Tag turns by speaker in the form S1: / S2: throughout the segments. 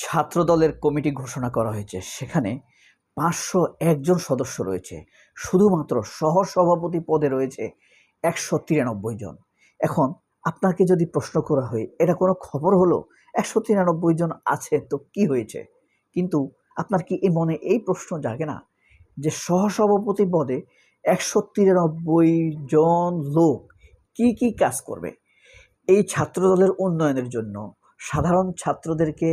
S1: ছাত্রদলের কমিটি ঘোষণা করা হয়েছে, সেখানে 501 জন সদস্য রয়েছে, শুধুমাত্র সহসভাপতি পদে রয়েছে 193 জন। এখন আপনাকে যদি প্রশ্ন করা হয় এটা কোনো খবর হলো? 193 জন আছে তো কি হয়েছে? কিন্তু আপনার কি এই মনে এই প্রশ্ন জাগে না যে সহসভাপতি পদে 193 জন লোক কি কি কাজ করবে? এই ছাত্রদলের উন্নয়নের জন্য, সাধারণ ছাত্রদেরকে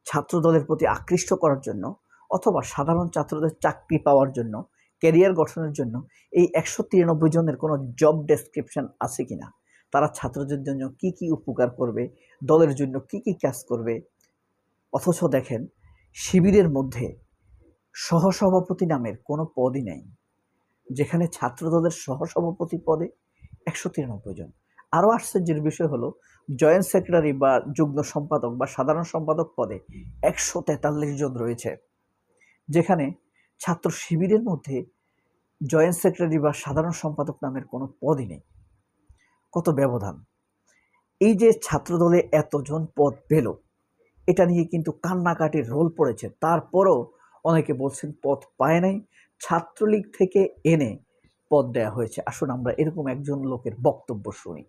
S1: ছাত্রদলের প্রতি আকৃষ্ট করার জন্য, অথবা সাধারণ ছাত্রদের চাকরি পাওয়ার জন্য, ক্যারিয়ার গঠনের জন্য এই 193 জনের কোনো জব ডেসক্রিপশন আছে কিনা? তারা ছাত্রদের জন্য কি কি উপকার করবে, দলের জন্য কি কি কাজ করবে? অথচ দেখেন, শিবিরের মধ্যে সহসভাপতি নামের কোনো পদই নেই, যেখানে ছাত্রদলের সহসভাপতি পদে 193 জন। আরও আশ্চর্যের বিষয় হলো, জয়েন্ট সেক্রেটারি বা যুগ্ম সম্পাদক বা সাধারণ সম্পাদক পদে 143 জন রয়েছে, যেখানে ছাত্র শিবিরের মধ্যে জয়েন্ট সেক্রেটারি বা সাধারণ সম্পাদক নামের কোনো পদই নেই। কত ব্যবধান! এই যে ছাত্রদলে এতজন পদ পেল, এটা নিয়ে কিন্তু কান্নাকাটির রোল পড়েছে। তারপরও অনেকে বলছেন পদ পায় নাই, ছাত্রলীগ থেকে এনে পদ দেয়া হয়েছে। আসুন আমরা এরকম একজন লোকের বক্তব্য শুনি।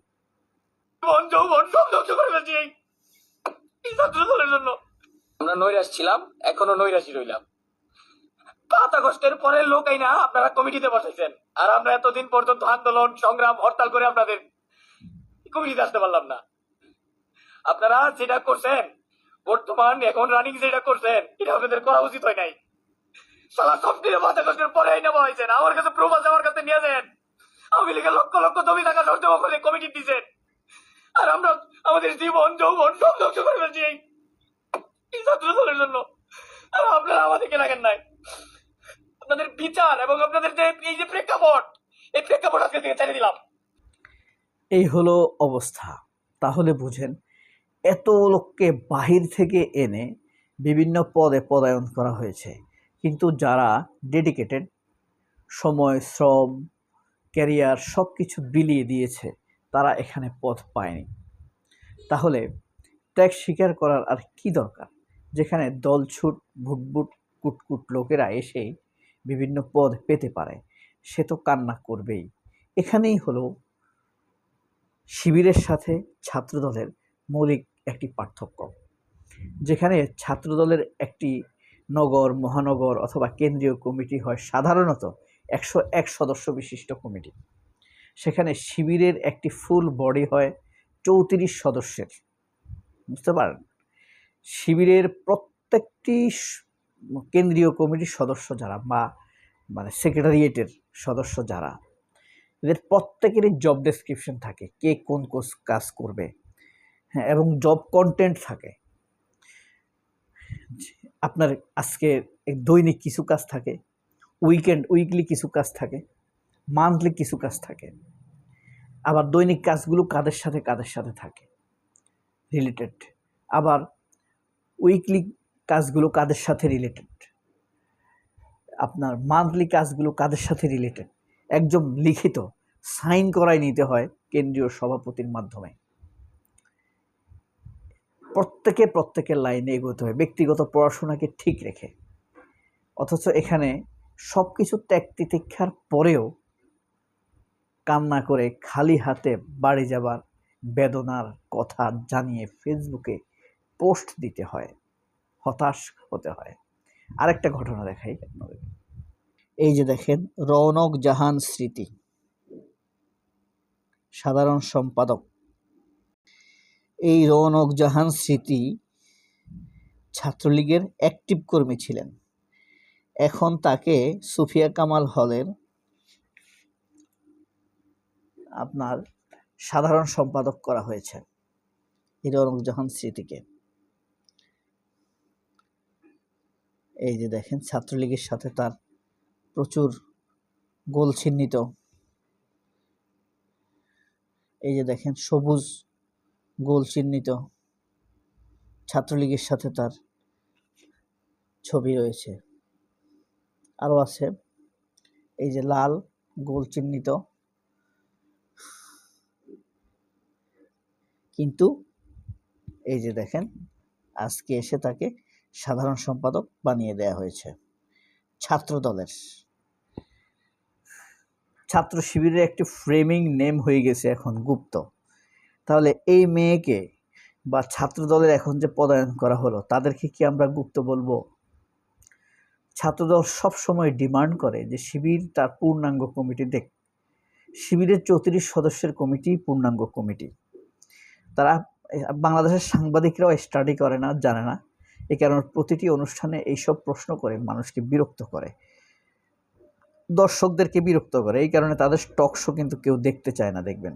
S2: আমরা নৈরাশ ছিলাম, এখনো নৈরাশী রইলাম। 5 আগস্টের পরে লোক আইনা আপনারা কমিটিতে বসাইছেন, আর আমরা এতদিন পর্যন্ত আন্দোলন সংগ্রাম হরতাল করে আপনাদের কমিটিতে আসতে পারলাম না। আপনারা যেটা করছেন, বর্তমান এখন রানিং যেটা করছেন, এটা আপনাদের করা উচিত হয় নাই। সালা সব দিনে 5 আগস্টের পরে আইনা বসাইছেন। আমার কাছে প্রুফ আছে, আমার কাছে নিয়ে যান। আওয়ামী লীগের লক্ষ লক্ষ জমি টাকা সর্দেও করে কমিটি দিচ্ছেন, আর আমরা আমাদের জীবন যৌবন সব ধ্বংস করে ফেলছি এই ছাত্র দলের জন্য। আর আপনারা আমাদেরকে রাখেন নাই। আপনাদের বিচার এবং আপনাদের যে এই যে প্রেক্ষাপট, এই প্রেক্ষাপট আজকে থেকে ছেড়ে দিলাম।
S1: এই হলো অবস্থা। তাহলে বুঝেন, এত লোককে বাহির থেকে এনে বিভিন্ন পদে পদায়ন করা হয়েছে, কিন্তু যারা ডেডিকেটেড, সময়, শ্রম, ক্যারিয়ার সব কিছু বিলিয়ে দিয়েছে, তারা এখানে পদ পায়নি। তাহলে ত্যাগ স্বীকার করার আর কি দরকার? যেখানে দলছুট ভুটভুট কুটকুট লোকেরা এসে বিভিন্ন পদ পেতে পারে, সে তো কান্না করবেই। এখানেই হলো শিবিরের সাথে ছাত্রদলের মৌলিক একটি পার্থক্য। যেখানে ছাত্রদলের একটি নগর, মহানগর অথবা কেন্দ্রীয় কমিটি হয় সাধারণত 101 সদস্য বিশিষ্ট কমিটি, সেখানে শিবিরের একটি ফুল বডি হয় 34 সদস্যের। বুঝতে পারেন, শিবিরের প্রত্যেকটি কেন্দ্রীয় কমিটির সদস্য যারা বা মানে সেক্রেটারিয়েটের সদস্য যারা, এদের প্রত্যেকেরই জব ডেসক্রিপশন থাকে, কে কোন কাজ করবে, হ্যাঁ, এবং জব কন্টেন্ট থাকে। আপনার আজকে দৈনিক কিছু কাজ থাকে, উইকলি কিছু কাজ থাকে, মান্থলি কিছু কাজ থাকে, আবার দৈনিক কাজগুলো কাদের সাথে থাকে রিলেটেড, আবার উইকলি কাজগুলো কাদের সাথে রিলেটেড, আপনার মান্থলি কাজগুলো কাদের সাথে রিলেটেড, একদম লিখিত সাইন করাই নিতে হয় কেন্দ্রীয় সভাপতির মাধ্যমে। প্রত্যেকের লাইনে এগোতে হয় ব্যক্তিগত পড়াশোনাকে ঠিক রেখে। অথচ এখানে সব কিছু ত্যাগ তিতিক্ষার পরেও কান্না করে খালি হাতে বাড়ি যাবার বেদনার কথা জানিয়ে ফেসবুকে পোস্ট দিতে হয়, হতাশ হতে হয়। আরেকটা ঘটনা দেখাই আপনাদের। এই যে দেখেন, রৌনক জাহান স্মৃতি, সাধারণ সম্পাদক। এই রৌনক জাহান স্মৃতি ছাত্রলীগের অ্যাক্টিভ কর্মী ছিলেন। এখন তাকে সুফিয়া কামাল হলের আপনার সাধারণ সম্পাদক করা হয়েছে, এই রৌনক জাহান স্মৃতিকে। এই যে দেখেন, ছাত্রলীগের সাথে তার প্রচুর গোল চিহ্নিত। এই যে দেখেন, সবুজ গোল চিহ্নিত, ছাত্রলীগের সাথে তার ছবি রয়েছে। আরও আছে, এই যে লাল গোল চিহ্নিত, কিন্তু এই যে দেখেন, আজকে এসে তাকে সাধারণ সম্পাদক বানিয়ে দেয়া হয়েছে। ছাত্র দলের ছাত্র শিবিরের একটি ফ্রেমিং নেম হয়ে গেছে এখন গুপ্ত। তাহলে এই মেয়েকে বা ছাত্র দলের এখন যে পদায়ন করা হলো তাদেরকে কি আমরা গুপ্ত বলবো? ছাত্রদল সবসময় ডিমান্ড করে যে শিবির তার পূর্ণাঙ্গ কমিটি দেখ। শিবিরের 34 সদস্যের কমিটি পূর্ণাঙ্গ কমিটি। তারা বাংলাদেশের সাংবাদিকরাও স্টাডি করে না, জানে না। এই কারণে প্রতিটি অনুষ্ঠানে এইসব প্রশ্ন করে মানুষকে বিরক্ত করে, দর্শকদেরকে বিরক্ত করে। এই কারণে তাদের টক শো কিন্তু কেউ দেখতে চায় না। দেখবেন,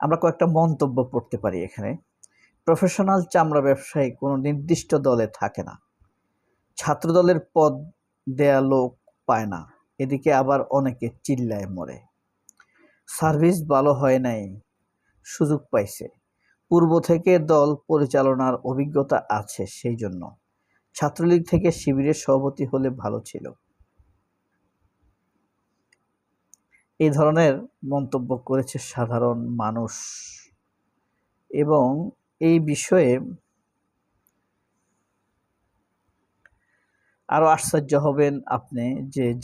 S1: আমরা কয়েকটা মন্তব্য পড়তে পারি এখানে। প্রফেশনাল চামড়া ব্যবসায়ী কোনো নির্দিষ্ট দলে থাকে না। ছাত্রদলের পদ দেয়া লোক পায় না, এদিকে আবার অনেকে চিল্লায় মরে। সার্ভিস ভালো হয় নাই, সুযোগ পাইছে, পূর্ব থেকে দল পরিচালনার অভিজ্ঞতা আছে, সেই জন্য ছাত্রলীগ থেকে শিবিরের সভাপতি হলে ভালো ছিল। এই ধরনের মন্তব্য করেছে সাধারণ মানুষ। এবং এই বিষয়ে আরো আশ্চর্য হবেন আপনি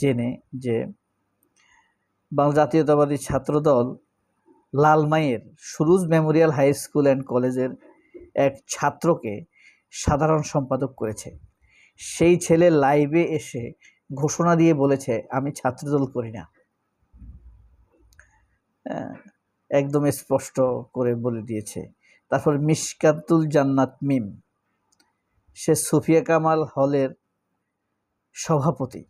S1: জেনে যে বাংলা জাতীয়তাবাদী ছাত্রদল লালমাইয়ের Suruj memorial high school and কলেজের এক ছাত্রকে সাধারণ সম্পাদক করেছে। সেই ছেলে লাইভে এসে ঘোষণা দিয়ে বলেছে, আমি ছাত্রদল করি না। একদম স্পষ্ট করে বলে দিয়েছে। তারপর মিশকাতুল জান্নাত মিম, সে সুফিয়া কামাল হলের সভাপতি।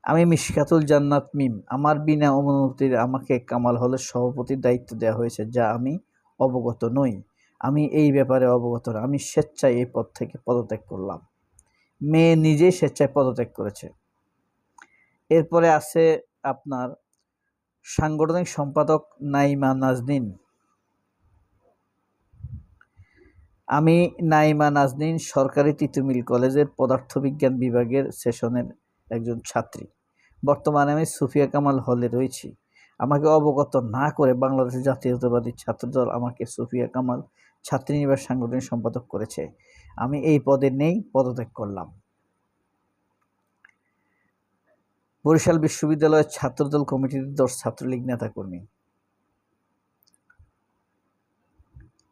S1: আমি মিশকাতুল জান্নাত মিম, আমার বিনা অনুমতির আমাকে কামাল হলের সভাপতির দায়িত্ব দেওয়া হয়েছে, যা আমি অবগত নই। আমি এই ব্যাপারে অবগত না। আমি স্বেচ্ছায় এই পদ থেকে পদত্যাগ করলাম। মেয়ে নিজেই স্বেচ্ছায় পদত্যাগ করেছে। এরপরে আছে আপনার সাংগঠনিক সম্পাদক নাইমা নাজনীন। আমি নাইমা নাজনীন সরকারি তিতুমিল কলেজের পদার্থবিজ্ঞান বিভাগের সেশনের একজন ছাত্রী। বর্তমানে আমি সুফিয়া কামাল হলে রয়েছি। আমাকে অবগত না করে বাংলাদেশ জাতীয়তাবাদী ছাত্রদল আমাকে সুফিয়া কামাল ছাত্রীনিবাস সাংগঠনিক সম্পাদক করেছে। আমি এই পদে নেই, পদত্যাগ করলাম। বরিশাল বিশ্ববিদ্যালয়ের ছাত্রদল কমিটির 10 ছাত্রলীগ নেতাকর্মী।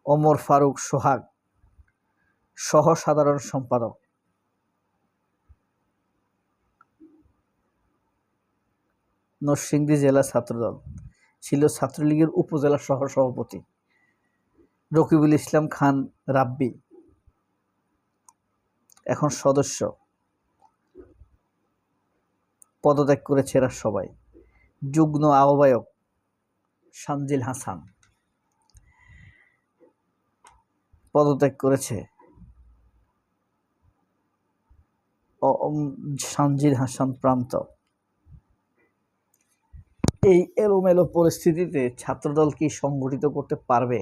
S1: ওমর ফারুক সোহাগ সহ সাধারণ সম্পাদক। নরসিংদী জেলা ছাত্রদল ছিল ছাত্রলীগের উপজেলা সহ সভাপতি রকিবুল ইসলাম খান রাব্বি, এখন সদস্য। পদত্যাগ করেছে এরা সবাই। যুগ্ম আহ্বায়ক সানজিল হাসান পদত্যাগ করেছে। সানজিল হাসান প্রান্ত। এই এলোমেলো পরিস্থিতিতে ছাত্রদল কি সংগঠিত করতে পারবে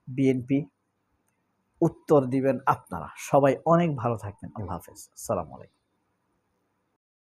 S1: বিএনপি? উত্তর দিবেন আপনারা। সবাই অনেক ভালো থাকবেন। আল্লাহ হাফেজ। আসসালামু আলাইকুম।